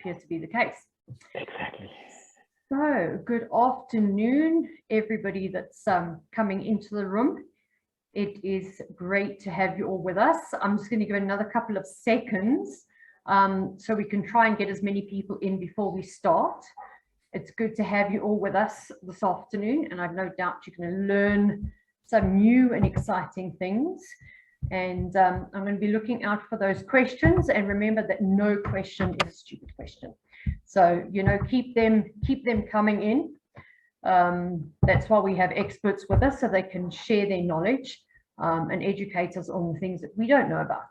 appear to be the case. Exactly. So, good afternoon, everybody that's coming into the room. It is great to have you all with us. I'm just going to give another couple of seconds so we can try and get as many people in before we start. It's good to have you all with us this afternoon, and I've no doubt you're going to learn some new and exciting things. And I'm going to be looking out for those questions, and remember that no question is a stupid question. So, you know, keep them coming in. That's why we have experts with us, so they can share their knowledge and educate us on the things that we don't know about.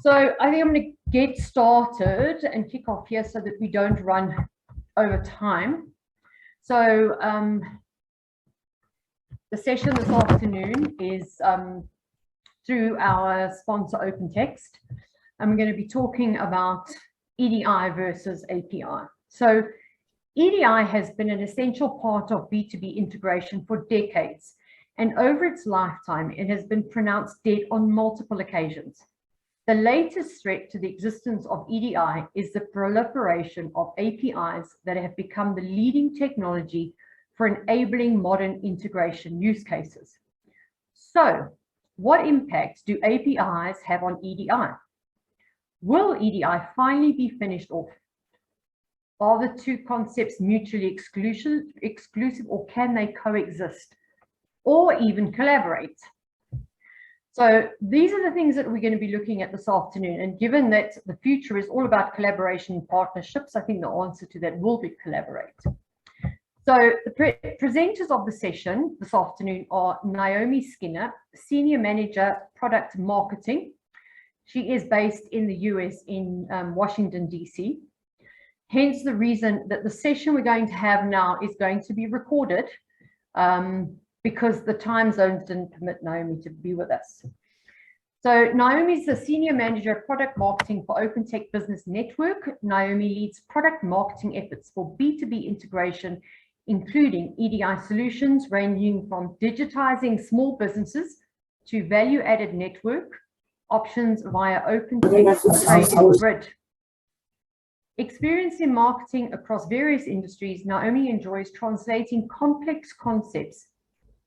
So I think I'm going to get started and kick off here so that we don't run over time. So the session this afternoon is through our sponsor OpenText, and we're going to be talking about EDI versus API. So EDI has been an essential part of B2B integration for decades, and over its lifetime, it has been pronounced dead on multiple occasions. The latest threat to the existence of EDI is the proliferation of APIs that have become the leading technology for enabling modern integration use cases. So, what impact do APIs have on EDI? Will EDI finally be finished off? Are the two concepts mutually exclusive, or can they coexist or even collaborate? So these are the things that we're going to be looking at this afternoon. And given that the future is all about collaboration and partnerships, I think the answer to that will be collaborate. So the presenters of the session this afternoon are Naomi Skinner, Senior Manager, Product Marketing. She is based in the US in Washington, DC. Hence the reason that the session we're going to have now is going to be recorded because the time zones didn't permit Naomi to be with us. So Naomi is the Senior Manager of Product Marketing for OpenText Business Network. Naomi leads product marketing efforts for B2B integration, including EDI solutions ranging from digitizing small businesses to value-added network options via OpenText Trading Grid. Experience in marketing across various industries, Naomi enjoys translating complex concepts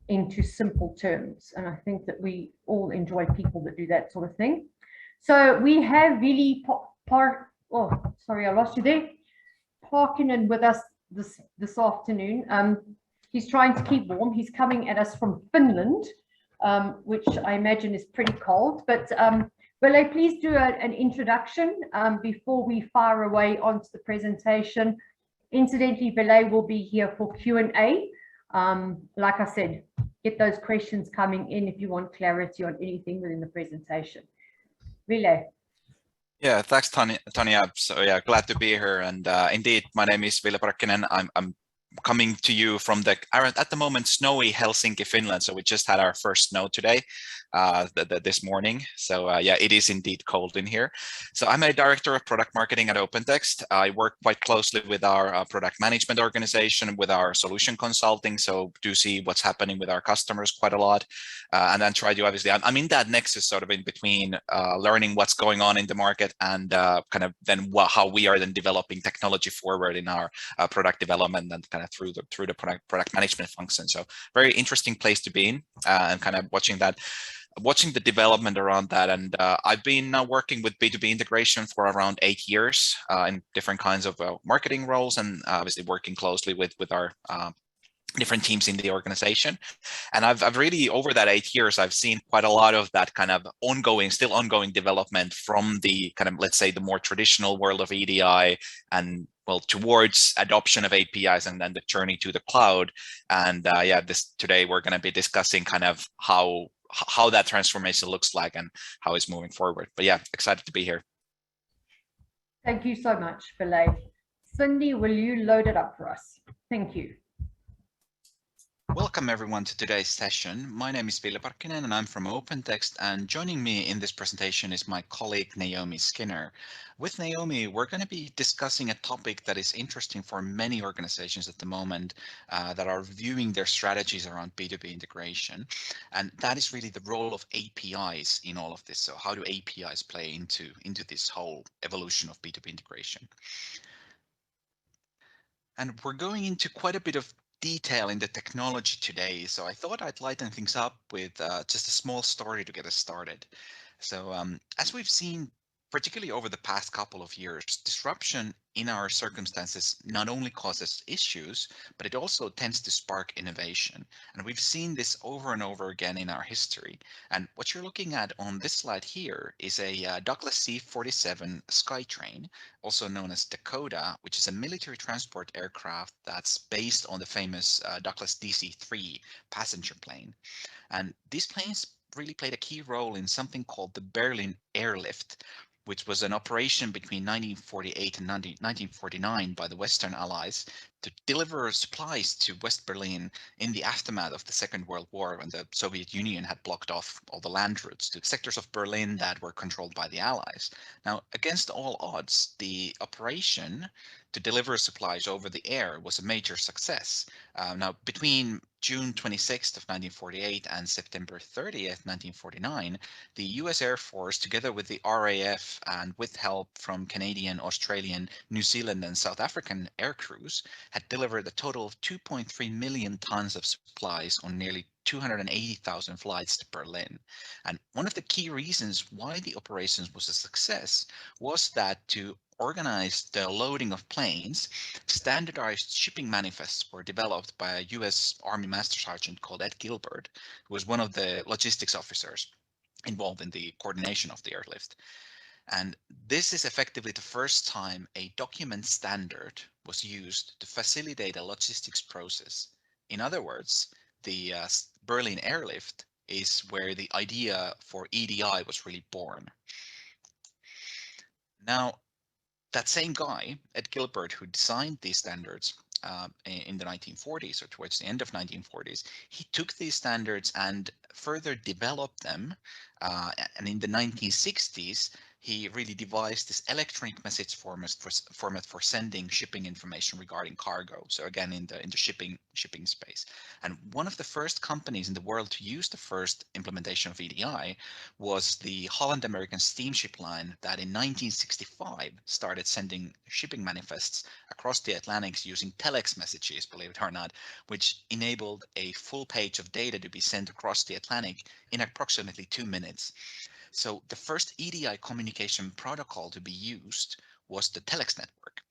into simple terms. And I think that we all enjoy people that do that sort of thing. So we have Vili Parkinen with us this afternoon. He's trying to keep warm. He's coming at us from Finland, which I imagine is pretty cold. But Ville, please do an introduction before we fire away onto the presentation. Incidentally, Ville will be here for Q&A. Like I said, get those questions coming in if you want clarity on anything within the presentation. Ville. Yeah, thanks, Tanya. So yeah, glad to be here. And indeed, my name is Ville Parkkinen. I'm coming to you from the at the moment snowy Helsinki, Finland. So we just had our first snow today, this morning. So yeah, it is indeed cold in here. So I'm a director of product marketing at OpenText. I work quite closely with our product management organization, with our solution consulting. So do see what's happening with our customers quite a lot, and then try to obviously I'm in that nexus sort of in between learning what's going on in the market and kind of then how we are then developing technology forward in our product development and kind of through the product management function. So very interesting place to be in, and kind of watching the development around that. And I've been now working with B2B integration for around 8 years in different kinds of marketing roles, and obviously working closely with our different teams in the organization. And I've really, over that 8 years, I've seen quite a lot of that kind of still ongoing development from the kind of, let's say, the more traditional world of EDI and towards adoption of APIs and then the journey to the cloud. And yeah, today we're going to be discussing kind of how that transformation looks like and how it's moving forward. But yeah, excited to be here. Thank you so much, Ville. Cindy, will you load it up for us? Thank you. Welcome everyone to today's session. My name is Ville Parkkinen and I'm from OpenText, and joining me in this presentation is my colleague Naomi Skinner. With Naomi, we're going to be discussing a topic that is interesting for many organizations at the moment that are viewing their strategies around B2B integration. And that is really the role of APIs in all of this. So how do APIs play into this whole evolution of B2B integration? And we're going into quite a bit of detail in the technology today, so I thought I'd lighten things up with just a small story to get us started. So as we've seen, particularly over the past couple of years, disruption in our circumstances not only causes issues, but it also tends to spark innovation. And we've seen this over and over again in our history. And what you're looking at on this slide here is a Douglas C-47 Skytrain, also known as Dakota, which is a military transport aircraft that's based on the famous Douglas DC-3 passenger plane. And these planes really played a key role in something called the Berlin Airlift, which was an operation between 1948 and 1949 by the Western Allies to deliver supplies to West Berlin in the aftermath of the Second World War, when the Soviet Union had blocked off all the land routes to sectors of Berlin that were controlled by the Allies. Now, against all odds, the operation to deliver supplies over the air was a major success. Now, between June 26th of 1948 and September 30th, 1949, the US Air Force, together with the RAF and with help from Canadian, Australian, New Zealand, and South African air crews, had delivered a total of 2.3 million tons of supplies on nearly 280,000 flights to Berlin. And one of the key reasons why the operations was a success was that to organize the loading of planes, standardized shipping manifests were developed by a US Army Master Sergeant called Ed Gilbert, who was one of the logistics officers involved in the coordination of the airlift. And this is effectively the first time a document standard was used to facilitate a logistics process. In other words, the Berlin Airlift is where the idea for EDI was really born. Now, that same guy, Ed Gilbert, who designed these standards in the 1940s or towards the end of 1940s, he took these standards and further developed them. And in the 1960s, he really devised this electronic message format for sending shipping information regarding cargo. So again, in the shipping space. And one of the first companies in the world to use the first implementation of EDI was the Holland American Steamship Line that in 1965 started sending shipping manifests across the Atlantic using telex messages, believe it or not, which enabled a full page of data to be sent across the Atlantic in approximately 2 minutes. So the first EDI communication protocol to be used was the telex network.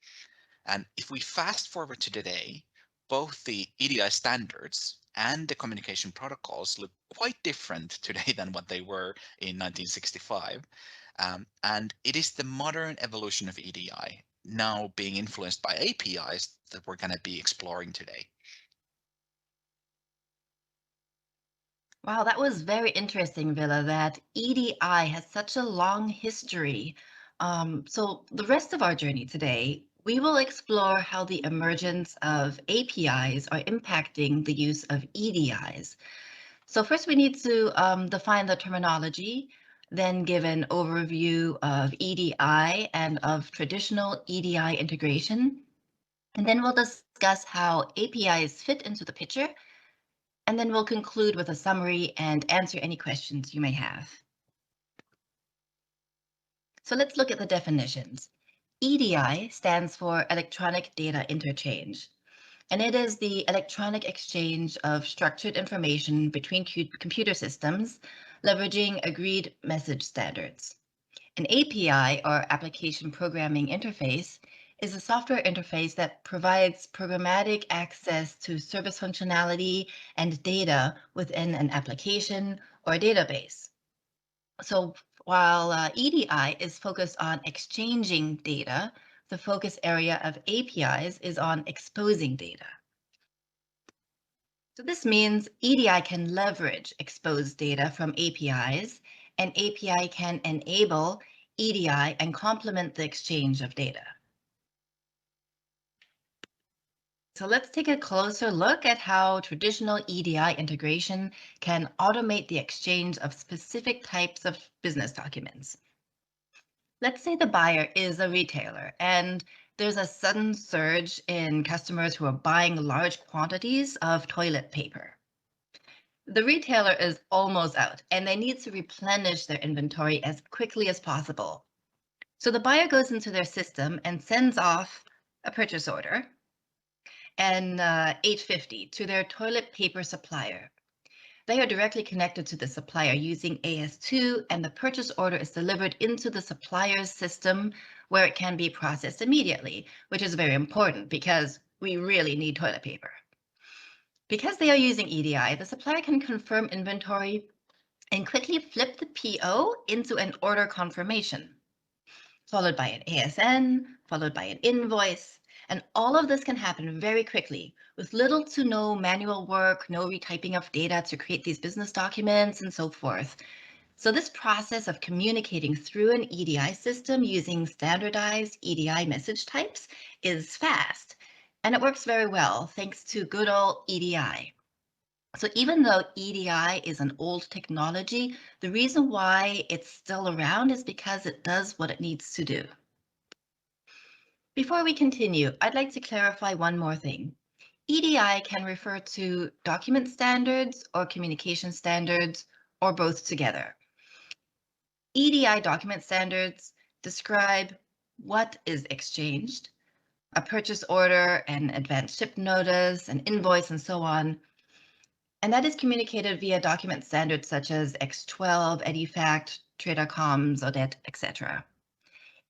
And if we fast forward to today, both the EDI standards and the communication protocols look quite different today than what they were in 1965. And it is the modern evolution of EDI now being influenced by APIs that we're going to be exploring today. Wow, that was very interesting, Villa, that EDI has such a long history. So the rest of our journey today, we will explore how the emergence of APIs are impacting the use of EDIs. So first we need to define the terminology, then give an overview of EDI and of traditional EDI integration. And then we'll discuss how APIs fit into the picture, and then we'll conclude with a summary and answer any questions you may have. So let's look at the definitions. EDI stands for Electronic Data Interchange, and it is the electronic exchange of structured information between computer systems, leveraging agreed message standards. An API, or Application Programming Interface, is a software interface that provides programmatic access to service functionality and data within an application or a database. So while EDI is focused on exchanging data, the focus area of APIs is on exposing data. So this means EDI can leverage exposed data from APIs, and API can enable EDI and complement the exchange of data. So let's take a closer look at how traditional EDI integration can automate the exchange of specific types of business documents. Let's say the buyer is a retailer and there's a sudden surge in customers who are buying large quantities of toilet paper. The retailer is almost out and they need to replenish their inventory as quickly as possible. So the buyer goes into their system and sends off a purchase order and 850 to their toilet paper supplier. They are directly connected to the supplier using AS2, and the purchase order is delivered into the supplier's system where it can be processed immediately, which is very important because we really need toilet paper. Because they are using EDI, the supplier can confirm inventory and quickly flip the PO into an order confirmation, followed by an ASN, followed by an invoice. And all of this can happen very quickly with little to no manual work, no retyping of data to create these business documents and so forth. So this process of communicating through an EDI system using standardized EDI message types is fast, and it works very well thanks to good old EDI. So even though EDI is an old technology, the reason why it's still around is because it does what it needs to do. Before we continue, I'd like to clarify one more thing. EDI can refer to document standards or communication standards or both together. EDI document standards describe what is exchanged, a purchase order, an advance ship notice, an invoice, and so on. And that is communicated via document standards such as X12, EDIFACT, Tradercoms, ODET, etc.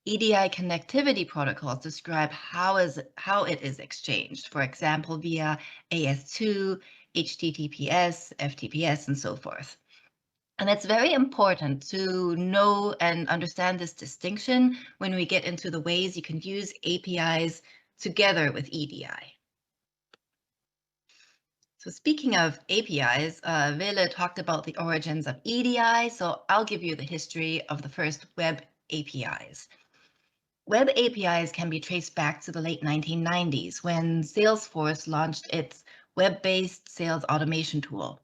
EDI connectivity protocols describe how it is exchanged, for example, via AS2, HTTPS, FTPS, and so forth. And it's very important to know and understand this distinction when we get into the ways you can use APIs together with EDI. So speaking of APIs, Vele talked about the origins of EDI, so I'll give you the history of the first web APIs. Web APIs can be traced back to the late 1990s when Salesforce launched its web-based sales automation tool.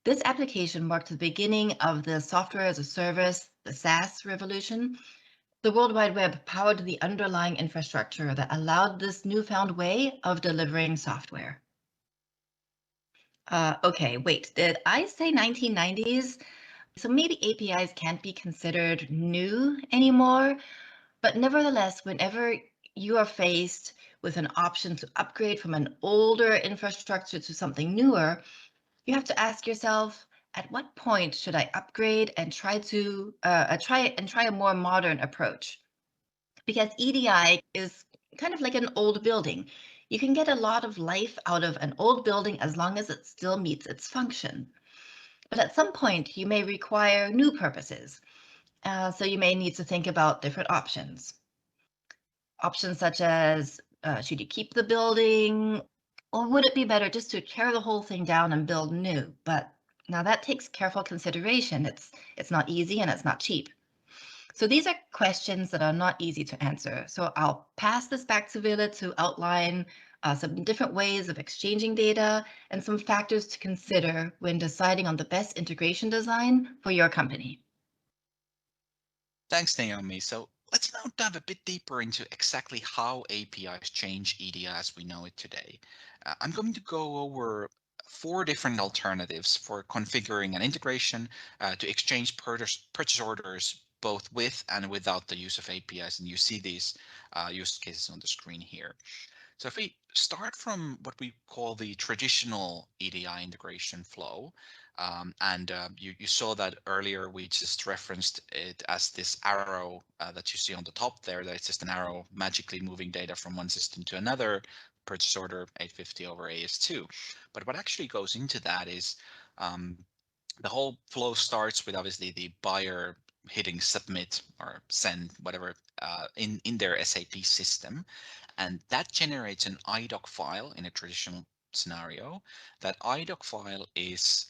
This application marked the beginning of the software as a service, the SaaS revolution. The World Wide Web powered the underlying infrastructure that allowed this newfound way of delivering software. Okay, wait, did I say 1990s? So maybe APIs can't be considered new anymore. But nevertheless, whenever you are faced with an option to upgrade from an older infrastructure to something newer, you have to ask yourself, at what point should I upgrade and try a more modern approach? Because EDI is kind of like an old building. You can get a lot of life out of an old building as long as it still meets its function. But at some point, you may require new purposes. So you may need to think about different options. Options such as, should you keep the building, or would it be better just to tear the whole thing down and build new? But now that takes careful consideration. It's not easy and it's not cheap. So these are questions that are not easy to answer. So I'll pass this back to Vila to outline some different ways of exchanging data and some factors to consider when deciding on the best integration design for your company. Thanks, Naomi. So let's now dive a bit deeper into exactly how APIs change EDI as we know it today. I'm going to go over 4 different alternatives for configuring an integration to exchange purchase orders both with and without the use of APIs. And you see these use cases on the screen here. So if we start from what we call the traditional EDI integration flow, you saw that earlier, we just referenced it as this arrow that you see on the top there, that it's just an arrow magically moving data from one system to another, purchase order 850 over AS2. But what actually goes into that is the whole flow starts with obviously the buyer hitting submit or send, whatever, in their SAP system. And that generates an IDOC file in a traditional scenario. That IDOC file is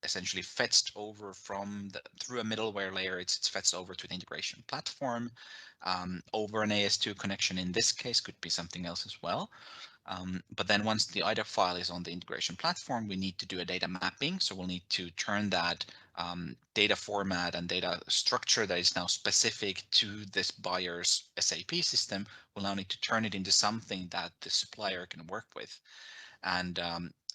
essentially fetched over through a middleware layer. It's fetched over to the integration platform over an AS2 connection. In this case, could be something else as well. But then once the IDOC file is on the integration platform, we need to do a data mapping. So we'll need to turn that data format and data structure that is now specific to this buyer's SAP system. We'll now need to turn it into something that the supplier can work with. And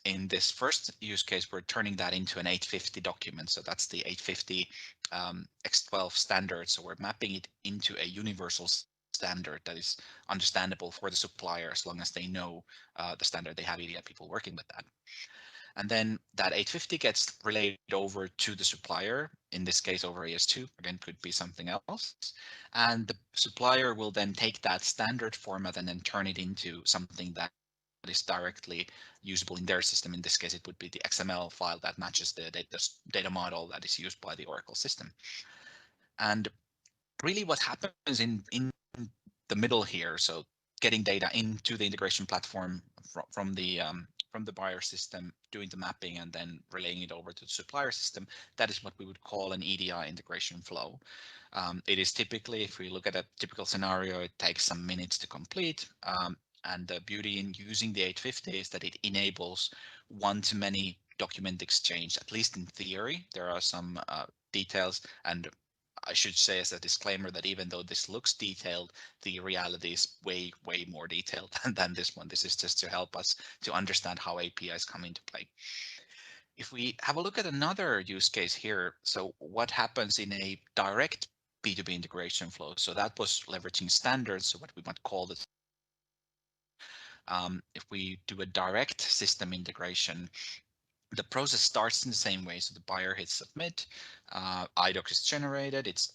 in this first use case, we're turning that into an 850 document. So that's the 850 X12 standard. So we're mapping it into a universal standard that is understandable for the supplier as long as they know the standard. They have EDI people working with that. And then that 850 gets relayed over to the supplier, in this case over AS2, again, could be something else. And the supplier will then take that standard format and then turn it into something that is directly usable in their system. In this case, it would be the XML file that matches the data model that is used by the Oracle system. And really what happens in the middle here, so getting data into the integration platform from the buyer system, doing the mapping and then relaying it over to the supplier system, that is what we would call an EDI integration flow. It is typically, if we look at a typical scenario, it takes some minutes to complete. And the beauty in using the 850 is that it enables one-to-many document exchange, at least in theory. There are some details, and I should say as a disclaimer that even though this looks detailed, the reality is way more detailed than this one. This is just to help us to understand how APIs come into play. If we have a look at another use case here, so what happens in a direct B2B integration flow? So that was leveraging standards, so what we might call this. If we do a direct system integration, the process starts in the same way. So the buyer hits submit, IDOC is generated, it's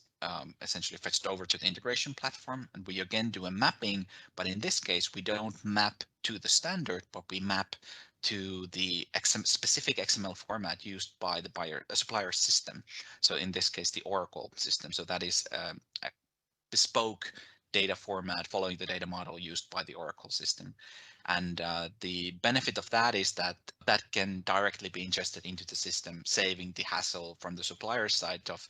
essentially fetched over to the integration platform, and we again do a mapping, but in this case, we don't map to the standard, but we map to the specific XML format used by the supplier system. So in this case, the Oracle system. So that is a bespoke data format following the data model used by the Oracle system. And the benefit of that is that that can directly be ingested into the system, saving the hassle from the supplier side of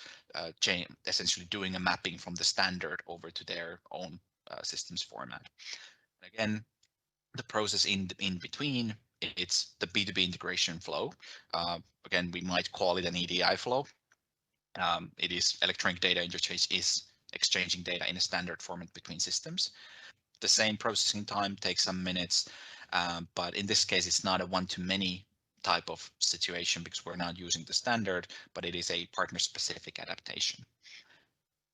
essentially doing a mapping from the standard over to their own systems format. And again, the process in between, it's the B2B integration flow. Again, we might call it an EDI flow. It is electronic data interchange is exchanging data in a standard format between systems. The same processing time takes some minutes, but in this case, it's not a one-to-many type of situation because we're not using the standard, but it is a partner-specific adaptation.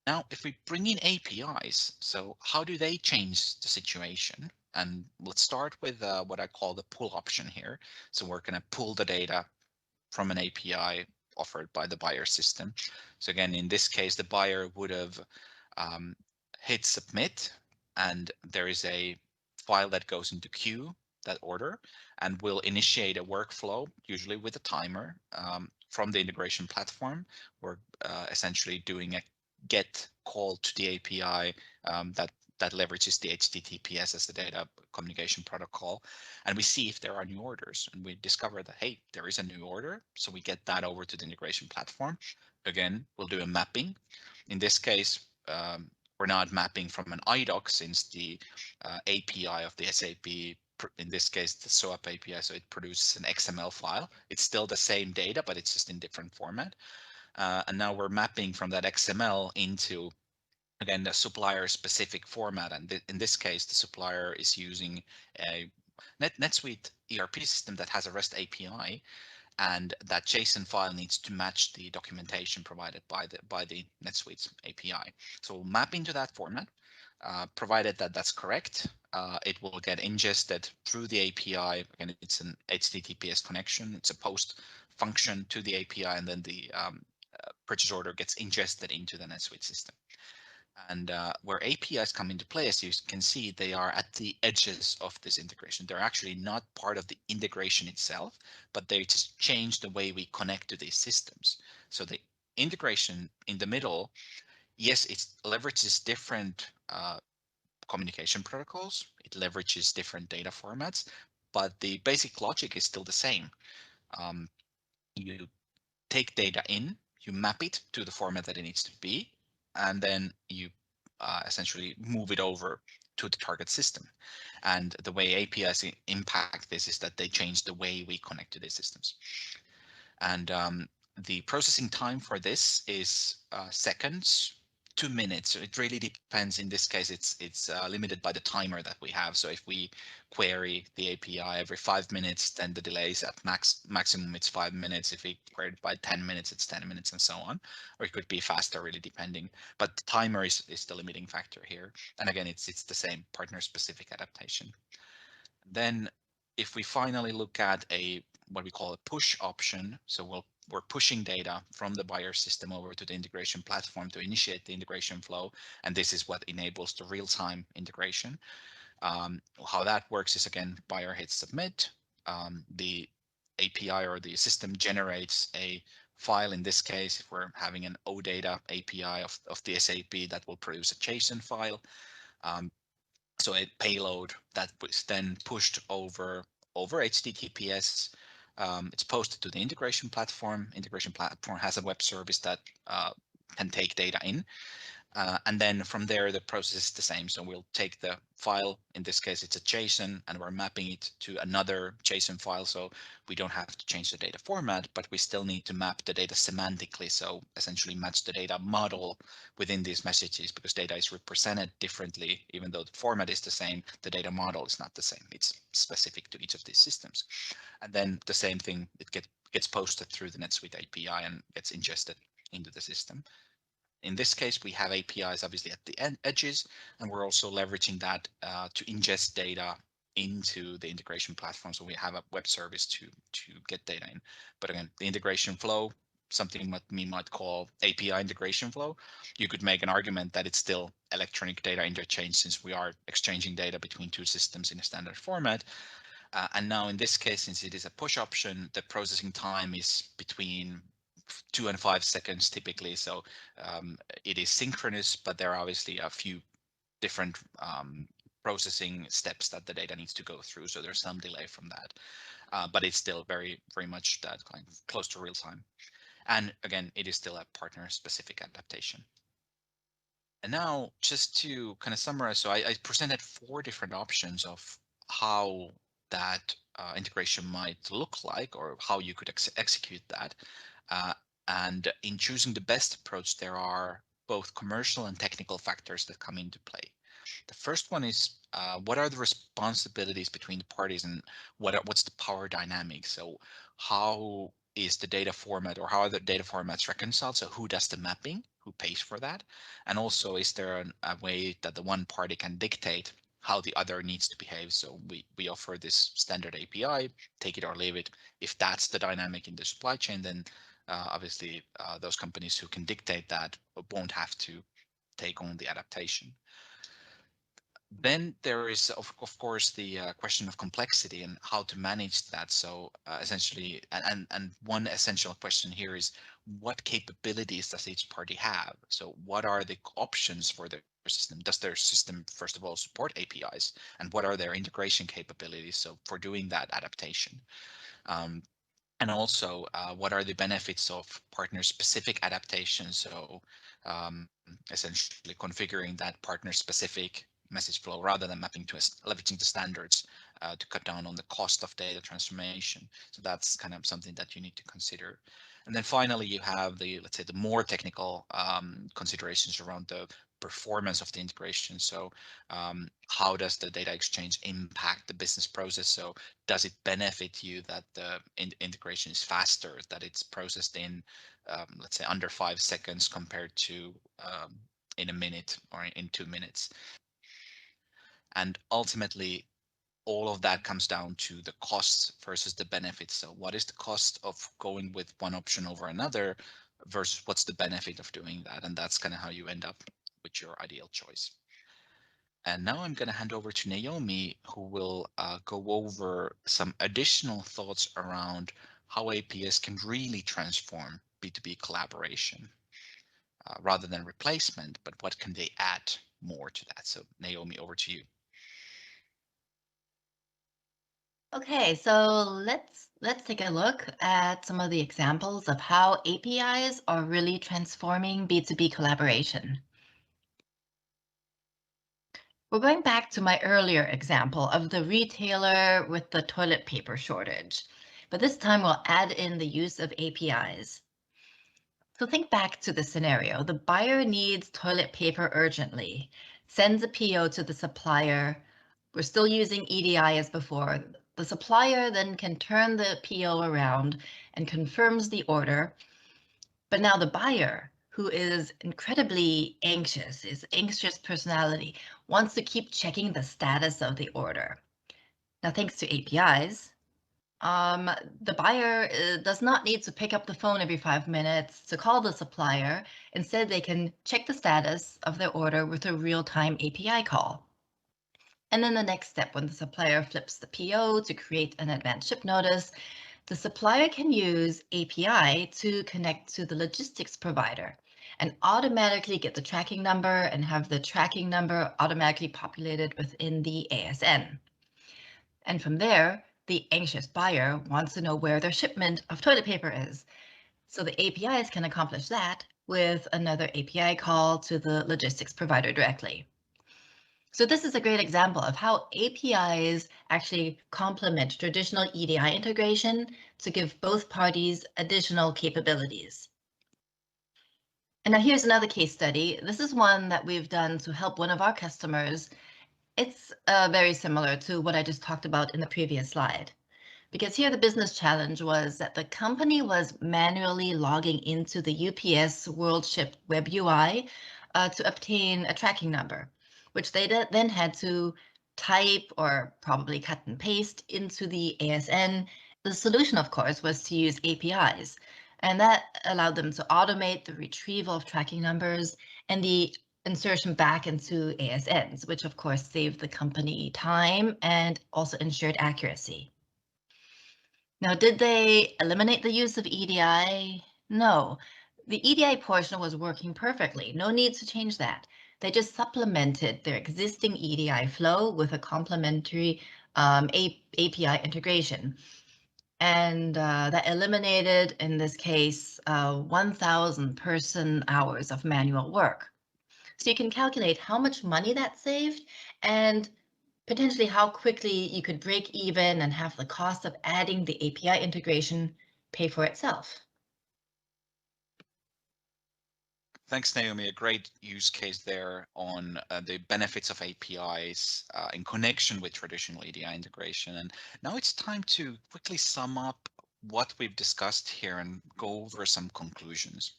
Now, if we bring in APIs, so how do they change the situation? And let's start with what I call the pull option here. So we're going to pull the data from an API offered by the buyer system. So again, in this case, the buyer would have hit submit, and there is a file that goes into queue, that order, and will initiate a workflow, usually with a timer from the integration platform. We're essentially doing a get call to the API that leverages the HTTPS as the data communication protocol. And we see if there are new orders, and we discover that, hey, there is a new order. So we get that over to the integration platform. Again, we'll do a mapping. In this case, we're not mapping from an IDOC since the API of the SAP, in this case, the SOAP API, so it produces an XML file. It's still the same data, but it's just in different format. And now we're mapping from that XML into, again, the supplier specific format. And in this case, the supplier is using a NetSuite ERP system that has a REST API, and that JSON file needs to match the documentation provided by the NetSuite API. So we'll map into that format, provided that that's correct. It will get ingested through the API. Again, it's an HTTPS connection. It's a post function to the API, and then the purchase order gets ingested into the NetSuite system. And where APIs come into play, as you can see, they are at the edges of this integration. They're actually not part of the integration itself, but they just change the way we connect to these systems. So the integration in the middle, yes, it leverages different communication protocols. It leverages different data formats, but the basic logic is still the same. You take data in, you map it to the format that it needs to be, and then you essentially move it over to the target system. And the way APIs impact this is that they change the way we connect to these systems. And the processing time for this is seconds to minutes. So it really depends. In this case, it's limited by the timer that we have. So if we query the API every 5 minutes, then the delay is at maximum it's 5 minutes. If we query it by 10 minutes, it's 10 minutes and so on. Or it could be faster, really depending. But the timer is the limiting factor here. And again, it's the same partner-specific adaptation. Then if we finally look at what we call a push option, so we're pushing data from the buyer system over to the integration platform to initiate the integration flow, and this is what enables the real-time integration. How that works is, again, buyer hits submit, the API or the system generates a file. In this case, if we're having an OData API of the SAP, that will produce a JSON file. So a payload that was then pushed over HTTPS. It's posted to the integration platform. Integration platform has a web service that can take data in. And then from there, the process is the same. So we'll take the file, in this case, it's a JSON, and we're mapping it to another JSON file. So we don't have to change the data format, but we still need to map the data semantically. So essentially match the data model within these messages, because data is represented differently. Even though the format is the same, the data model is not the same. It's specific to each of these systems. And then the same thing, it gets posted through the NetSuite API and gets ingested into the system. In this case, we have APIs obviously at the edges, and we're also leveraging that to ingest data into the integration platform. So we have a web service to get data in. But again, the integration flow, something what we might call API integration flow, you could make an argument that it's still electronic data interchange, since we are exchanging data between two systems in a standard format. And now in this case, since it is a push option, the processing time is between 2 and 5 seconds typically. So it is synchronous, but there are obviously a few different processing steps that the data needs to go through. So there's some delay from that, but it's still very, very much that kind of close to real time. And again, it is still a partner specific adaptation. And now just to kind of summarize, so I presented 4 different options of how that integration might look like, or how you could execute that. And in choosing the best approach, there are both commercial and technical factors that come into play. The first one is what are the responsibilities between the parties, and what's the power dynamic? So how is the data format, or how are the data formats reconciled? So who does the mapping? Who pays for that? And also, is there a way that the one party can dictate how the other needs to behave? So we offer this standard API, take it or leave it. If that's the dynamic in the supply chain, then obviously those companies who can dictate that won't have to take on the adaptation. Then there is, of course, the question of complexity and how to manage that. So essentially, and one essential question here is, what capabilities does each party have? So what are the options for their system? Does their system, first of all, support APIs? And what are their integration capabilities? So for doing that adaptation. And also, what are the benefits of partner-specific adaptation? So essentially configuring that partner-specific message flow rather than mapping to leveraging the standards to cut down on the cost of data transformation. So that's kind of something that you need to consider. And then finally, you have the, let's say, the more technical considerations around the performance of the integration. So how does the data exchange impact the business process? So does it benefit you that the integration is faster, that it's processed in, let's say, under 5 seconds compared to in a minute or in 2 minutes? And ultimately, all of that comes down to the costs versus the benefits. So what is the cost of going with one option over another versus what's the benefit of doing that? And that's kind of how you end up with your ideal choice. And now I'm going to hand over to Naomi, who will go over some additional thoughts around how APIs can really transform B2B collaboration rather than replacement, but what can they add more to that? So Naomi, over to you. Okay, so let's take a look at some of the examples of how APIs are really transforming B2B collaboration. We're going back to my earlier example of the retailer with the toilet paper shortage, but this time we'll add in the use of APIs. So think back to the scenario. The buyer needs toilet paper urgently, sends a PO to the supplier. We're still using EDI as before. The supplier then can turn the PO around and confirms the order. But now the buyer, who is incredibly anxious, is anxious personality, wants to keep checking the status of the order. Now, thanks to APIs, the buyer does not need to pick up the phone every 5 minutes to call the supplier. Instead, they can check the status of their order with a real-time API call. And then the next step, when the supplier flips the PO to create an advanced ship notice, the supplier can use API to connect to the logistics provider and automatically get the tracking number and have the tracking number automatically populated within the ASN. And from there, the anxious buyer wants to know where their shipment of toilet paper is. So the APIs can accomplish that with another API call to the logistics provider directly. So this is a great example of how APIs actually complement traditional EDI integration to give both parties additional capabilities. And now here's another case study. This is one that we've done to help one of our customers. It's very similar to what I just talked about in the previous slide, because here the business challenge was that the company was manually logging into the UPS WorldShip web UI to obtain a tracking number, which they then had to type or probably cut and paste into the ASN. The solution, of course, was to use APIs, and that allowed them to automate the retrieval of tracking numbers and the insertion back into ASNs, which of course saved the company time and also ensured accuracy. Now, did they eliminate the use of EDI? No, the EDI portion was working perfectly. No need to change that. They just supplemented their existing EDI flow with a complementary API integration. And that eliminated, in this case, 1,000 person hours of manual work. So you can calculate how much money that saved and potentially how quickly you could break even and have the cost of adding the API integration pay for itself. Thanks, Naomi. A great use case there on the benefits of APIs in connection with traditional EDI integration. And now it's time to quickly sum up what we've discussed here and go over some conclusions.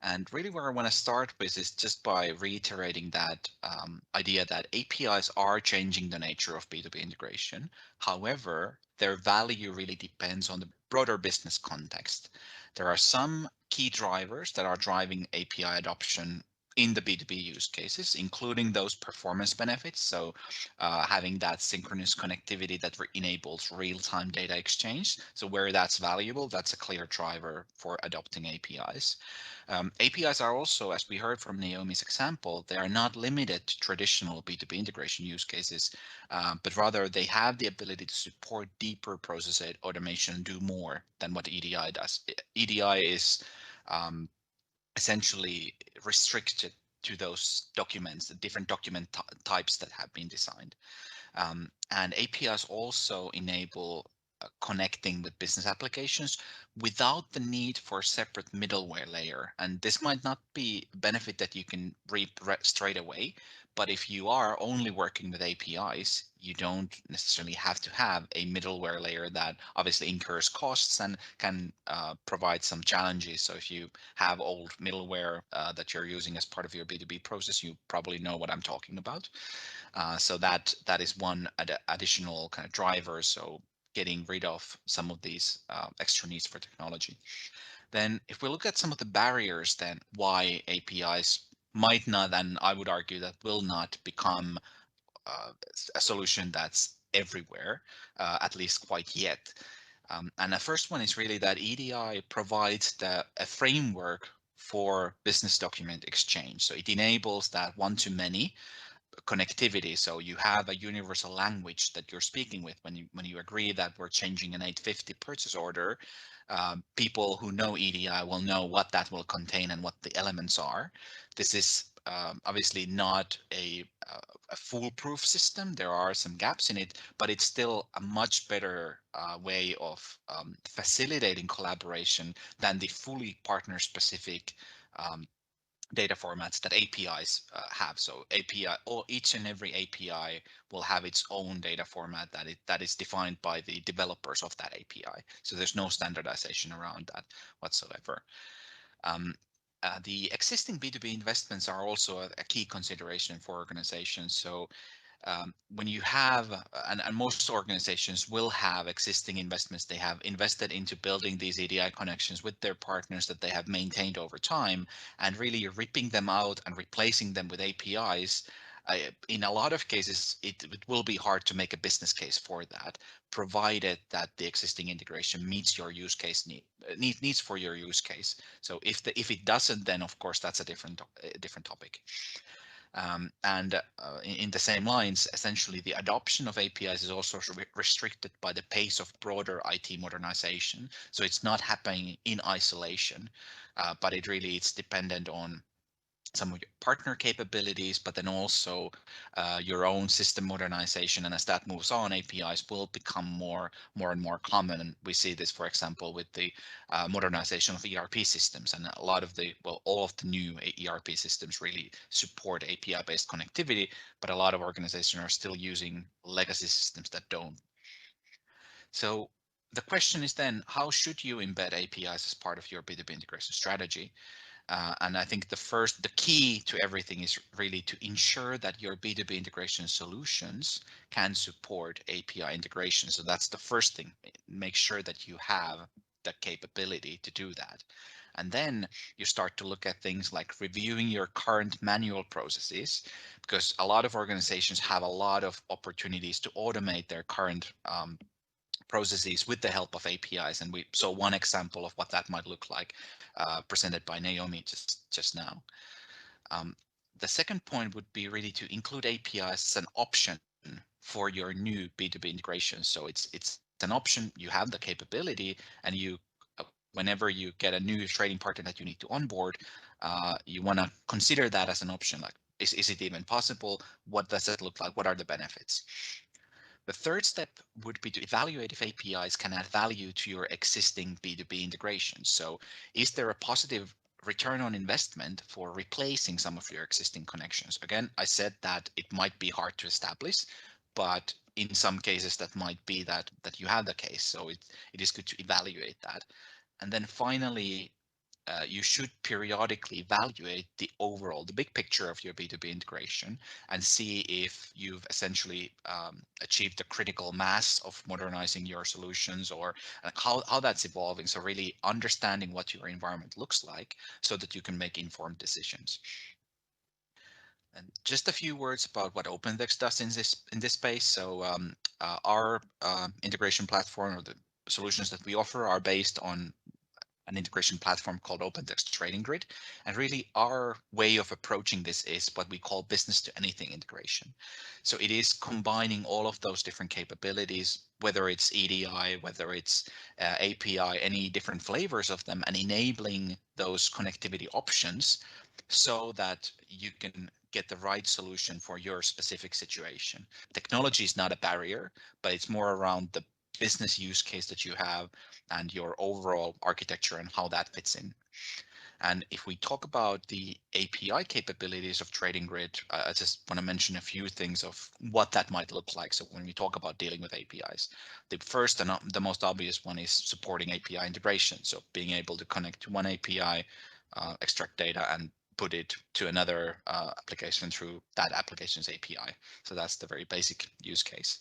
And really where I want to start with is just by reiterating that idea that APIs are changing the nature of B2B integration. However, their value really depends on the broader business context. There are some key drivers that are driving API adoption in the B2B use cases, including those performance benefits. So having that synchronous connectivity that enables real-time data exchange. So where that's valuable, that's a clear driver for adopting APIs. APIs are also, as we heard from Naomi's example, they are not limited to traditional B2B integration use cases, but rather they have the ability to support deeper process automation and do more than what EDI does. EDI is essentially restricted to those documents, the different document types that have been designed. And APIs also enable connecting with business applications without the need for a separate middleware layer. And this might not be a benefit that you can reap straight away, but if you are only working with APIs, you don't necessarily have to have a middleware layer that obviously incurs costs and can provide some challenges. So if you have old middleware that you're using as part of your B2B process, you probably know what I'm talking about. So that is one additional kind of driver. So getting rid of some of these extra needs for technology. Then if we look at some of the barriers, then why APIs might not, and I would argue that will not become a solution that's everywhere, at least quite yet. And the first one is really that EDI provides a framework for business document exchange. So it enables that one-to-many connectivity. So you have a universal language that you're speaking with when you agree that we're changing an 850 purchase order. People who know EDI will know what that will contain and what the elements are. This is obviously not a foolproof system. There are some gaps in it, but it's still a much better way of facilitating collaboration than the fully partner-specific data formats that APIs have. So each and every API will have its own data format that is defined by the developers of that API. So there's no standardization around that whatsoever. The existing B2B investments are also a key consideration for organizations. So when you have, and most organizations will have existing investments, they have invested into building these EDI connections with their partners that they have maintained over time, and really ripping them out and replacing them with APIs. In a lot of cases, it will be hard to make a business case for that, provided that the existing integration meets your use case needs for your use case. So if it doesn't, then of course that's a different topic. In the same lines, essentially the adoption of APIs is also restricted by the pace of broader IT modernization. So it's not happening in isolation, but it's dependent on some of your partner capabilities, but then also your own system modernization. And as that moves on, APIs will become more and more common. And we see this, for example, with the modernization of ERP systems. And a lot of all of the new ERP systems really support API-based connectivity, but a lot of organizations are still using legacy systems that don't. So the question is then, how should you embed APIs as part of your B2B integration strategy? And I think the key to everything is really to ensure that your B2B integration solutions can support API integration. So that's the first thing. Make sure that you have the capability to do that. And then you start to look at things like reviewing your current manual processes, because a lot of organizations have a lot of opportunities to automate their current processes with the help of APIs. And we saw one example of what that might look like presented by Naomi just now. The second point would be really to include APIs as an option for your new B2B integration. So it's an option, you have the capability, and you whenever you get a new trading partner that you need to onboard, you want to consider that as an option. Like, is it even possible? What does it look like? What are the benefits? The third step would be to evaluate if APIs can add value to your existing B2B integration. So is there a positive return on investment for replacing some of your existing connections? Again, I said that it might be hard to establish, but in some cases that might be that you have the case. So it is good to evaluate that. And then finally, you should periodically evaluate the big picture of your B2B integration and see if you've essentially achieved the critical mass of modernizing your solutions, or how that's evolving. So really understanding what your environment looks like so that you can make informed decisions. And just a few words about what OpenText does in this space. So our integration platform, or the solutions that we offer, are based on an integration platform called OpenText Trading Grid. And really our way of approaching this is what we call business to anything integration. So it is combining all of those different capabilities, whether it's EDI, whether it's API, any different flavors of them, and enabling those connectivity options so that you can get the right solution for your specific situation. Technology is not a barrier, but it's more around the business use case that you have and your overall architecture and how that fits in. And if we talk about the API capabilities of Trading Grid, I just want to mention a few things of what that might look like. So when we talk about dealing with APIs, the first and the most obvious one is supporting API integration. So being able to connect to one API, extract data, and put it to another application through that application's API. So that's the very basic use case.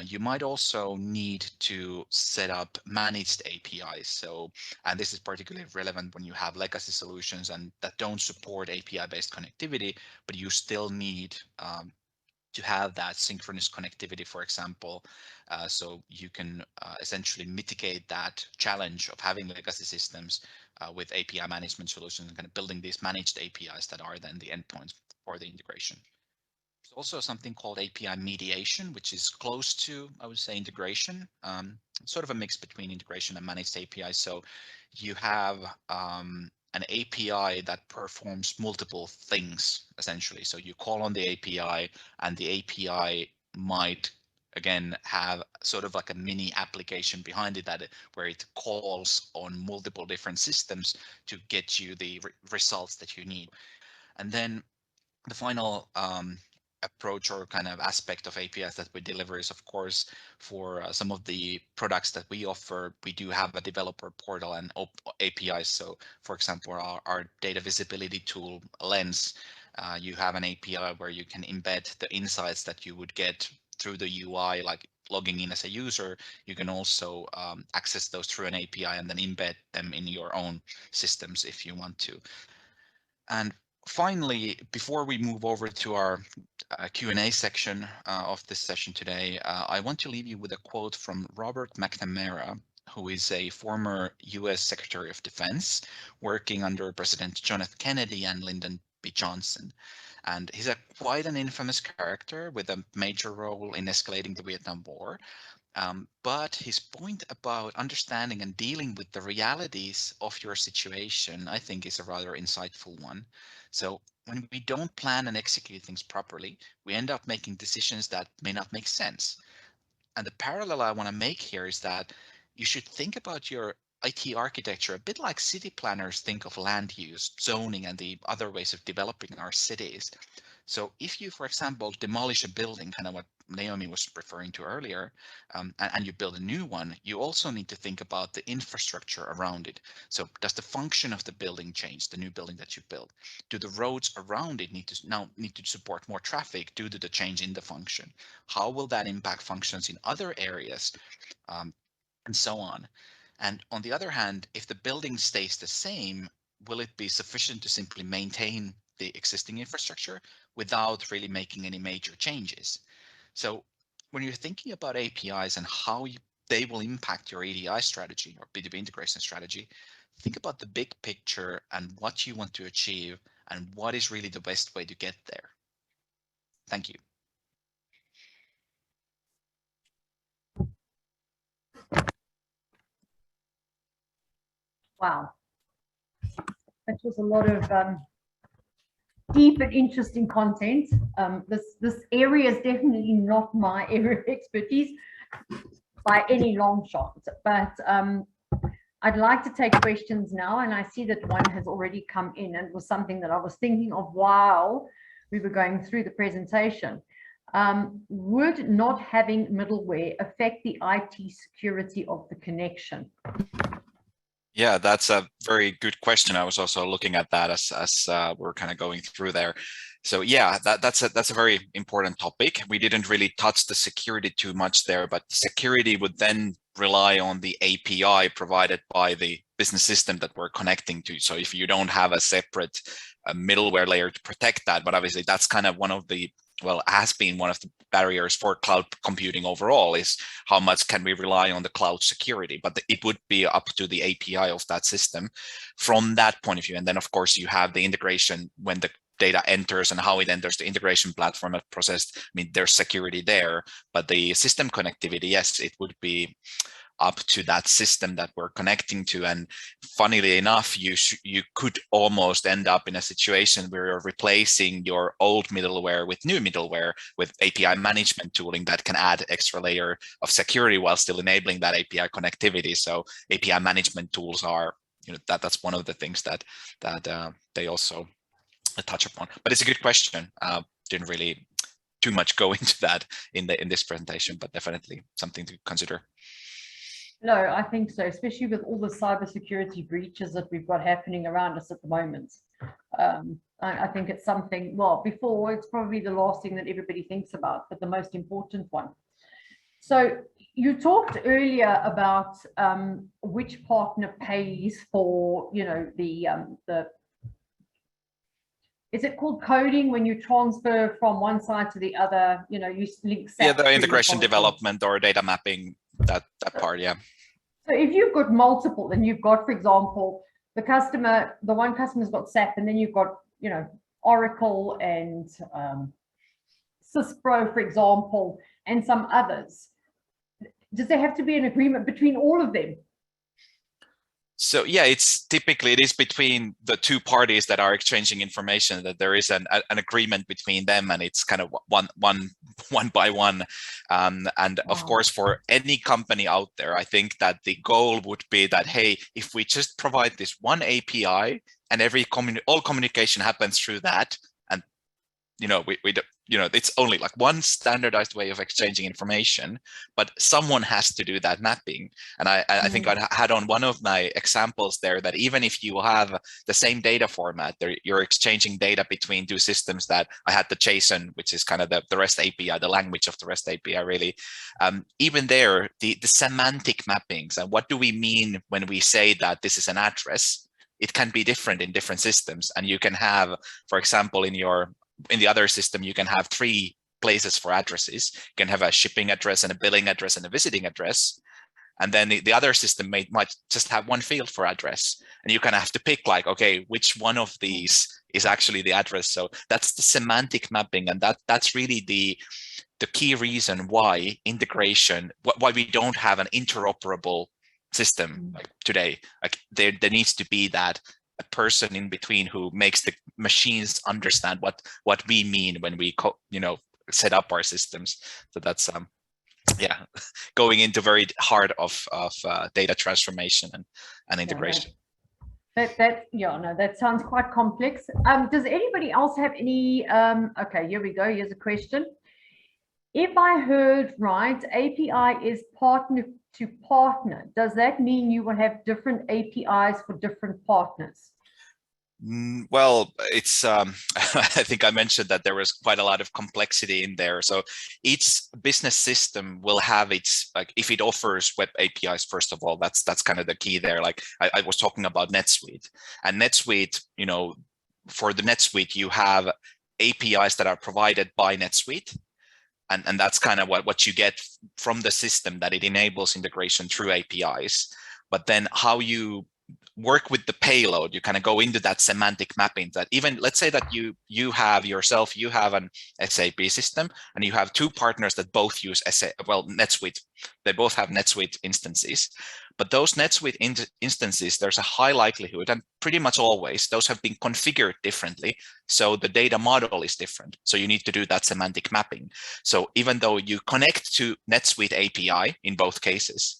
You might also need to set up managed APIs. So, and this is particularly relevant when you have legacy solutions and that don't support API-based connectivity, but you still need to have that synchronous connectivity, for example, so you can essentially mitigate that challenge of having legacy systems with API management solutions and kind of building these managed APIs that are then the endpoints for the integration. There's also something called API mediation, which is close to, I would say, integration, sort of a mix between integration and managed APIs. So you have an API that performs multiple things, essentially. So you call on the API, and the API might, again, have sort of like a mini application behind it where it calls on multiple different systems to get you the results that you need. And then the final approach or kind of aspect of APIs that we deliver is, of course, for some of the products that we offer, we do have a developer portal and APIs. So, for example, our data visibility tool, Lens, you have an API where you can embed the insights that you would get through the UI, like logging in as a user. You can also access those through an API and then embed them in your own systems if you want to. And finally, before we move over to our Q&A section of this session today, I want to leave you with a quote from Robert McNamara, who is a former US Secretary of Defense working under President John F. Kennedy and Lyndon B. Johnson. And he's quite an infamous character with a major role in escalating the Vietnam War. But his point about understanding and dealing with the realities of your situation, I think, is a rather insightful one. So when we don't plan and execute things properly, we end up making decisions that may not make sense. And the parallel I want to make here is that you should think about your IT architecture a bit like city planners think of land use, zoning, and the other ways of developing our cities. So if you, for example, demolish a building, kind of what Naomi was referring to earlier, and you build a new one, you also need to think about the infrastructure around it. So does the function of the building change, the new building that you build? Do the roads around it need to support more traffic due to the change in the function? How will that impact functions in other areas, and so on? And on the other hand, if the building stays the same, will it be sufficient to simply maintain the existing infrastructure without really making any major changes? So when you're thinking about APIs and how they will impact your EDI strategy or B2B integration strategy, think about the big picture and what you want to achieve and what is really the best way to get there. Thank you. Wow, that was a lot of deep and interesting content. This area is definitely not my area of expertise by any long shot, but I'd like to take questions now, and I see that one has already come in, and it was something that I was thinking of while we were going through the presentation. Would not having middleware affect the IT security of the connection? Yeah, that's a very good question. I was also looking at that as we're kind of going through there. So yeah, that's a very important topic. We didn't really touch the security too much there, but security would then rely on the API provided by the business system that we're connecting to. So if you don't have a separate middleware layer to protect that, but obviously that's kind of one of the, well, has been one of the barriers for cloud computing overall, is how much can we rely on the cloud security, but it would be up to the API of that system from that point of view. And then of course you have the integration when the data enters and how it enters the integration platform and processed. I mean, there's security there, but the system connectivity, yes, it would be up to that system that we're connecting to. And funnily enough, you could almost end up in a situation where you're replacing your old middleware with new middleware with API management tooling that can add extra layer of security while still enabling that API connectivity. So API management tools are, that's one of the things that they also touch upon. But it's a good question. Didn't really too much go into that in this presentation, but definitely something to consider. No, I think so, especially with all the cybersecurity breaches that we've got happening around us at the moment. I think it's something, well, before it's probably the last thing that everybody thinks about, but the most important one. So you talked earlier about which partner pays for, the is it called coding when you transfer from one side to the other, you link. Yeah, the integration development or data mapping, that part, yeah. So if you've got multiple, and you've got, for example, the one customer's got SAP, and then you've got, Oracle and Syspro, for example, and some others, does there have to be an agreement between all of them? So yeah, it's typically it is between the two parties that are exchanging information, that there is an agreement between them, and it's kind of one by one. And of course, for any company out there, I think that the goal would be that, hey, if we just provide this one API and all communication happens through that, and it's only like one standardized way of exchanging information, but someone has to do that mapping. And I think I had on one of my examples there that even if you have the same data format, you're exchanging data between two systems, that I had the JSON, which is kind of the REST API, the language of the REST API, really. Even there, the semantic mappings, and what do we mean when we say that this is an address, it can be different in different systems. And you can have, for example, in the other system, you can have 3 places for addresses. You can have a shipping address and a billing address and a visiting address. And then the other system might just have 1 field for address. And you kind of have to pick, like, okay, which one of these is actually the address? So that's the semantic mapping. And that's really the key reason why why we don't have an interoperable system like today. Like there needs to be that a person in between who makes the machines understand what we mean when we set up our systems. So that's going into very hard of data transformation and integration. That sounds quite complex. Does anybody else have any? Okay, here we go. Here's a question. If I heard right, API is partner to partner. Does that mean you will have different APIs for different partners? Well, it's I think I mentioned that there was quite a lot of complexity in there. So each business system will have its, like, if it offers web APIs, first of all, that's kind of the key there. Like I was talking about NetSuite, and NetSuite, for the NetSuite, you have APIs that are provided by NetSuite. And that's kind of what you get from the system, that it enables integration through APIs. But then how you work with the payload, you kind of go into that semantic mapping, that even, let's say that you have an SAP system, and you have 2 partners that both use NetSuite. They both have NetSuite instances. But those NetSuite instances, there's a high likelihood, and pretty much always, those have been configured differently. So the data model is different. So you need to do that semantic mapping. So even though you connect to NetSuite API in both cases,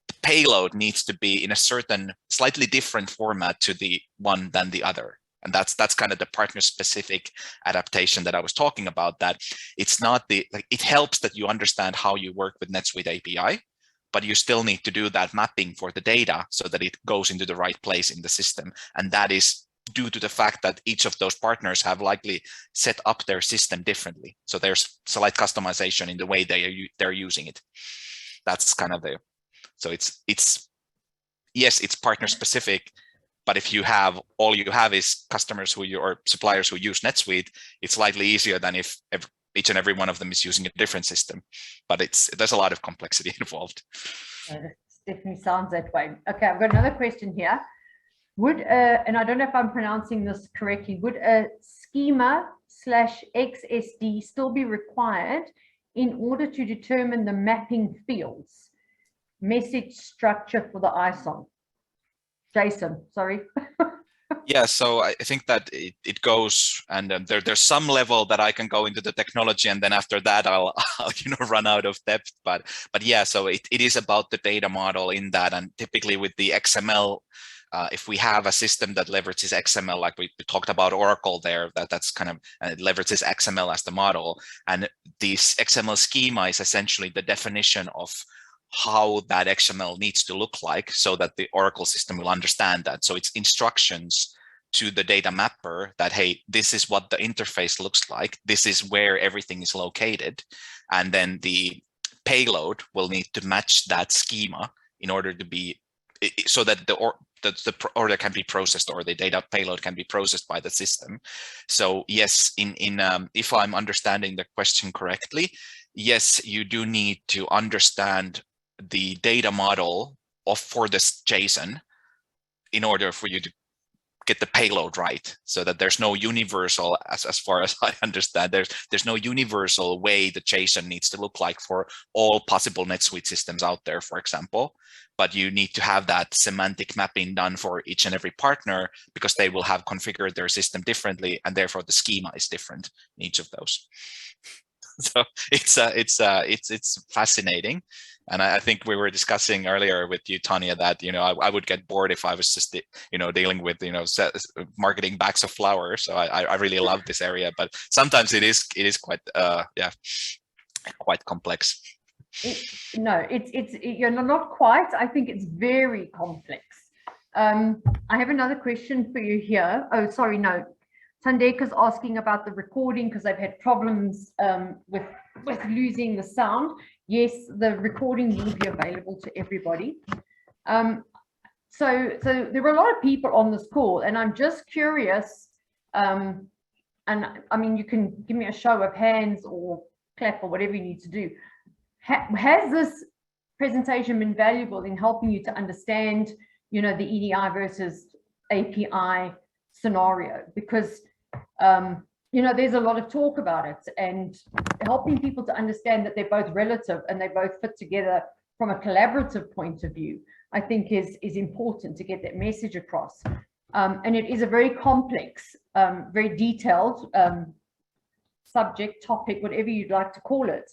the payload needs to be in a certain slightly different format to the one than the other. And that's kind of the partner specific adaptation that I was talking about, that it's not it helps that you understand how you work with NetSuite API, but you still need to do that mapping for the data so that it goes into the right place in the system. And that is due to the fact that each of those partners have likely set up their system differently. So there's slight customization in the way they're using it. That's kind of so it's partner specific, but if all you have is customers or suppliers who use NetSuite, it's slightly easier than if each and every one of them is using a different system. But there's a lot of complexity involved. It definitely sounds that way. Okay, I've got another question here. And I don't know if I'm pronouncing this correctly, would a schema/XSD still be required in order to determine the mapping fields, message structure for the JSON, sorry. Yeah, so I think that it goes, and there's some level that I can go into the technology, and then after that I'll run out of depth. But yeah, so it is about the data model in that, and typically with the XML, if we have a system that leverages XML, like we talked about Oracle there, that's kind of it leverages XML as the model, and this XML schema is essentially the definition of how that XML needs to look like, so that the Oracle system will understand that. So it's instructions to the data mapper that, hey, this is what the interface looks like. This is where everything is located. And then the payload will need to match that schema in order to be, so that the order can be processed, or the data payload can be processed by the system. So yes, if I'm understanding the question correctly, yes, you do need to understand the data model for this JSON in order for you to get the payload right, so that there's no universal, as far as I understand, there's no universal way the JSON needs to look like for all possible NetSuite systems out there, for example. But you need to have that semantic mapping done for each and every partner, because they will have configured their system differently, and therefore the schema is different in each of those. So it's fascinating. And I think we were discussing earlier with you, Tanya, that, you know, I would get bored if I was just, you know, dealing with, you know, marketing bags of flour. So I really love this area, but sometimes it is quite, yeah, quite complex. You're not quite. I think it's very complex. I have another question for you here. Oh, sorry, no. Tandeka's asking about the recording because they've had problems with losing the sound. Yes, the recording will be available to everybody. So there were a lot of people on this call, and I'm just curious, and I mean, you can give me a show of hands or clap or whatever you need to do. Has this presentation been valuable in helping you to understand, you know, the EDI versus API scenario? Because you know, there's a lot of talk about it, and helping people to understand that they're both relative and they both fit together from a collaborative point of view, I think is important to get that message across. And it is a very complex, very detailed subject, topic, whatever you'd like to call it.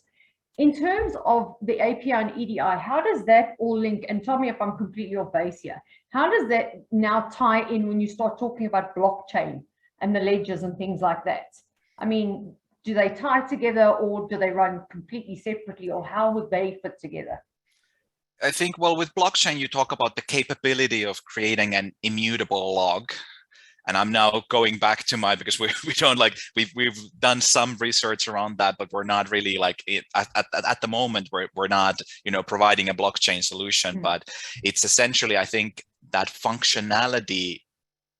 In terms of the API and EDI, how does that all link? And tell me if I'm completely off base here. How does that now tie in when you start talking about blockchain and the ledgers and things like that? I mean, do they tie together, or do they run completely separately, or how would they fit together? I think, well, with blockchain, you talk about the capability of creating an immutable log. And I'm now going back to because we don't like, we've done some research around that, but we're not really like at the moment, we're not, you know, providing a blockchain solution, but it's essentially, I think that functionality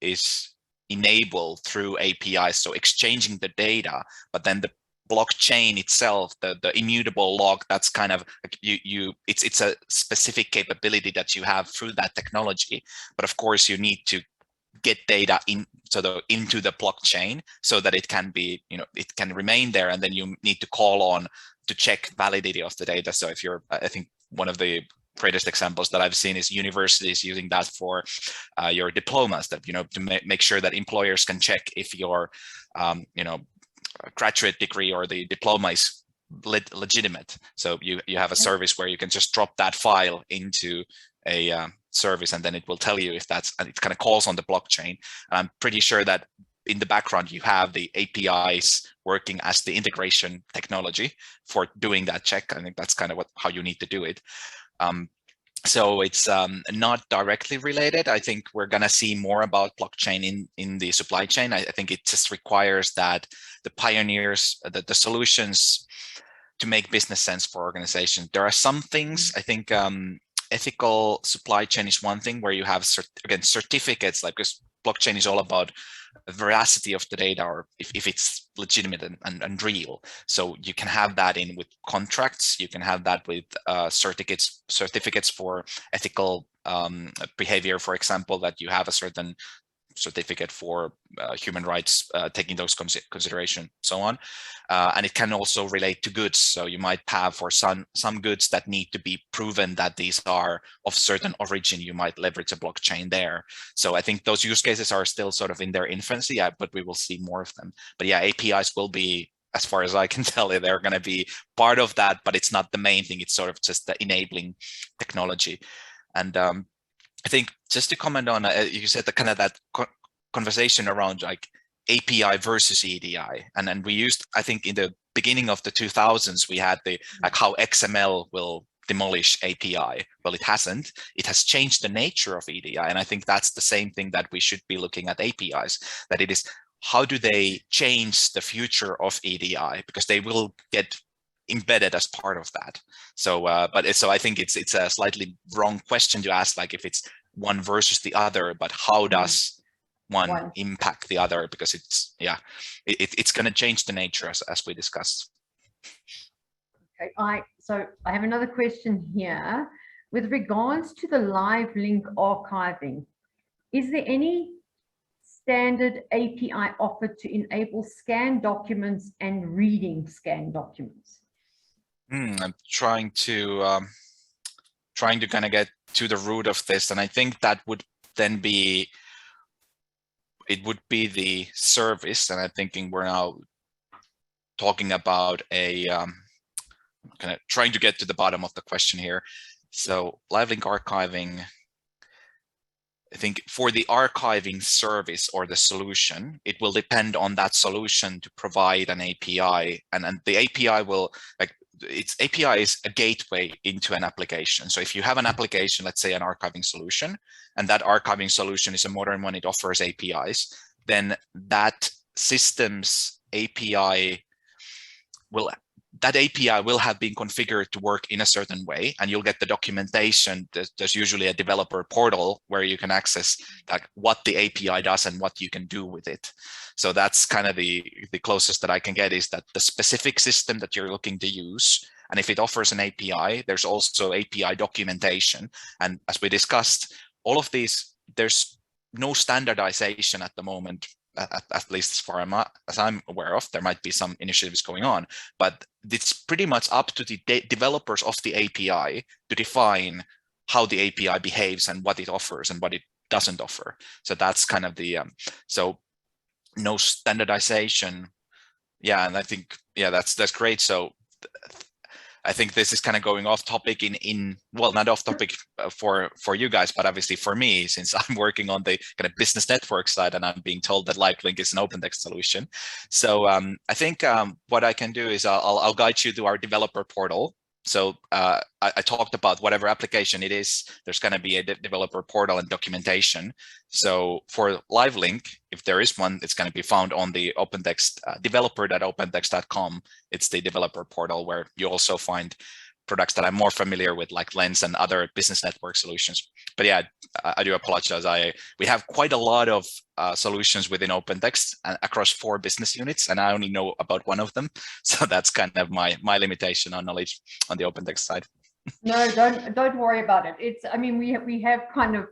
is enabled through APIs. So exchanging the data, but then the blockchain itself, the immutable log, that's kind of it's a specific capability that you have through that technology. But of course, you need to get data into the blockchain so that it can be, you know, it can remain there, and then you need to call on to check validity of the data. So if you're, I think one of the greatest examples that I've seen is universities using that for your diplomas, that, you know, to make sure that employers can check if your, you know, graduate degree or the diploma is legitimate. So you have a service where you can just drop that file into a service, and then it will tell you if that's, and it kind of calls on the blockchain. And I'm pretty sure that in the background you have the APIs working as the integration technology for doing that check. I think that's kind of how you need to do it. So it's not directly related. I think we're going to see more about blockchain in the supply chain. I think it just requires that the pioneers, the solutions to make business sense for organizations. There are some things, I think, ethical supply chain is one thing where you have, again, certificates, like, because blockchain is all about veracity of the data, or if it's legitimate and real. So you can have that in with contracts, you can have that with certificates for ethical behavior, for example, that you have a certain certificate for human rights, taking those consideration, so on. And it can also relate to goods. So you might have for some goods that need to be proven that these are of certain origin, you might leverage a blockchain there. So I think those use cases are still sort of in their infancy, but we will see more of them. But yeah, APIs will be, as far as I can tell, they're going to be part of that, but it's not the main thing. It's sort of just the enabling technology. And I think just to comment on, you said the kind of that conversation around like API versus EDI, and then we used, I think in the beginning of the 2000s, we had the like how XML will demolish API. Well, it hasn't. It has changed the nature of EDI, and I think that's the same thing that we should be looking at APIs. That it is, how do they change the future of EDI, because they will get embedded as part of that. So, so I think it's a slightly wrong question to ask, like if it's one versus the other, but how does one impact the other? Because it's, yeah, it's going to change the nature as we discussed. Okay, so I have another question here with regards to the live link archiving. Is there any standard API offered to enable scanned documents and reading scanned documents? I'm trying to kind of get to the root of this, and I think that would then be, it would be the service, and I'm thinking we're now talking about a kind of trying to get to the bottom of the question here. So live link archiving, I think for the archiving service or the solution, it will depend on that solution to provide an API, and the API will, like, its API is a gateway into an application. So if you have an application, let's say an archiving solution, and that archiving solution is a modern one, it offers APIs, then that system's API will have been configured to work in a certain way, and you'll get the documentation. There's usually a developer portal where you can access like what the API does and what you can do with it. So that's kind of the closest that I can get, is that the specific system that you're looking to use, and if it offers an API, there's also API documentation. And as we discussed, all of these, there's no standardization at the moment. At least as far as I'm aware of. There might be some initiatives going on, but it's pretty much up to the developers of the API to define how the API behaves and what it offers and what it doesn't offer. So that's kind of the, so no standardization. Yeah, and I think, yeah, that's great. So I think this is kind of going off topic well, not off topic for you guys, but obviously for me, since I'm working on the kind of business network side and I'm being told that LiveLink is an OpenText solution. So I think what I can do is I'll guide you to our developer portal. So I talked about whatever application it is, there's going to be a developer portal and documentation. So for LiveLink, if there is one, it's going to be found on the OpenText developer.opentext.com. It's the developer portal where you also find products that I'm more familiar with, like Lens and other business network solutions. But yeah, I do apologize. We have quite a lot of solutions within OpenText across 4 business units, and I only know about one of them. So that's kind of my limitation on knowledge on the OpenText side. No, don't worry about it. It's, I mean, we have kind of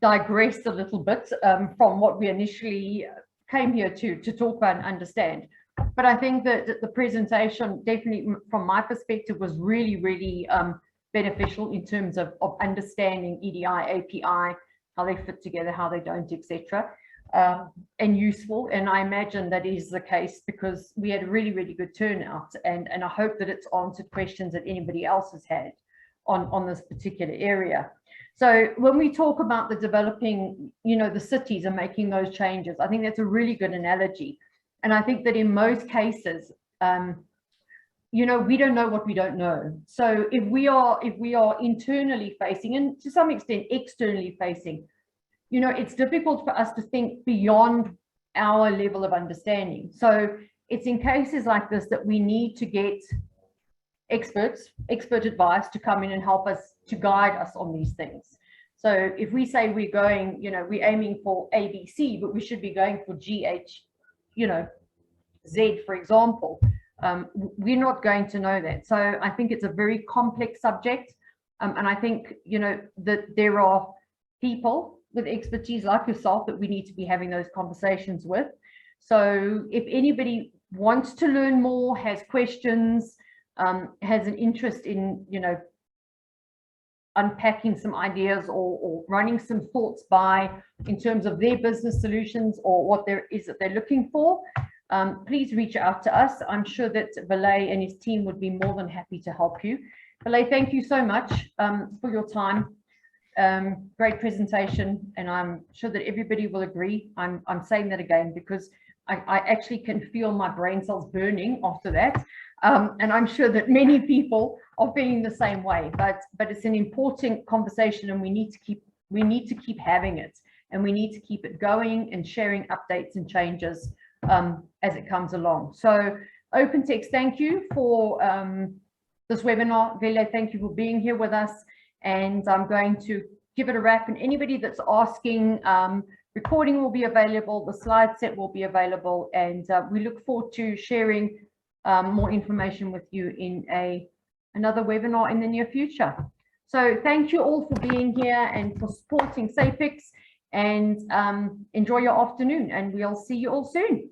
digressed a little bit from what we initially came here to talk about and understand. But I think that the presentation, definitely from my perspective, was really, really beneficial in terms of understanding EDI, API, how they fit together, how they don't, etc. And useful. And I imagine that is the case because we had a really, really good turnout. And I hope that it's answered questions that anybody else has had on this particular area. So when we talk about the developing, the cities and making those changes, I think that's a really good analogy. And I think that in most cases, we don't know what we don't know. So if we are internally facing, and to some extent externally facing, it's difficult for us to think beyond our level of understanding. So it's in cases like this that we need to get expert advice to come in and help us, to guide us on these things. So if we say we're going, we're aiming for ABC, but we should be going for GH, Z, for example, we're not going to know that. So I think it's a very complex subject. And I think, that there are people with expertise like yourself that we need to be having those conversations with. So if anybody wants to learn more, has questions, has an interest in, unpacking some ideas or running some thoughts by in terms of their business solutions or what there is that they're looking for, please reach out to us. I'm sure that Vilay and his team would be more than happy to help you. Vilay, thank you so much for your time. Great presentation, and I'm sure that everybody will agree. I'm saying that again because I actually can feel my brain cells burning after that. And I'm sure that many people are feeling the same way, but it's an important conversation and we need to keep having it, and we need to keep it going and sharing updates and changes as it comes along. So OpenText, thank you for this webinar. Vele, thank you for being here with us, and I'm going to give it a wrap, and anybody that's asking, recording will be available, the slide set will be available, and we look forward to sharing more information with you in another webinar in the near future. So thank you all for being here and for supporting SAPIX, and enjoy your afternoon, and we'll see you all soon.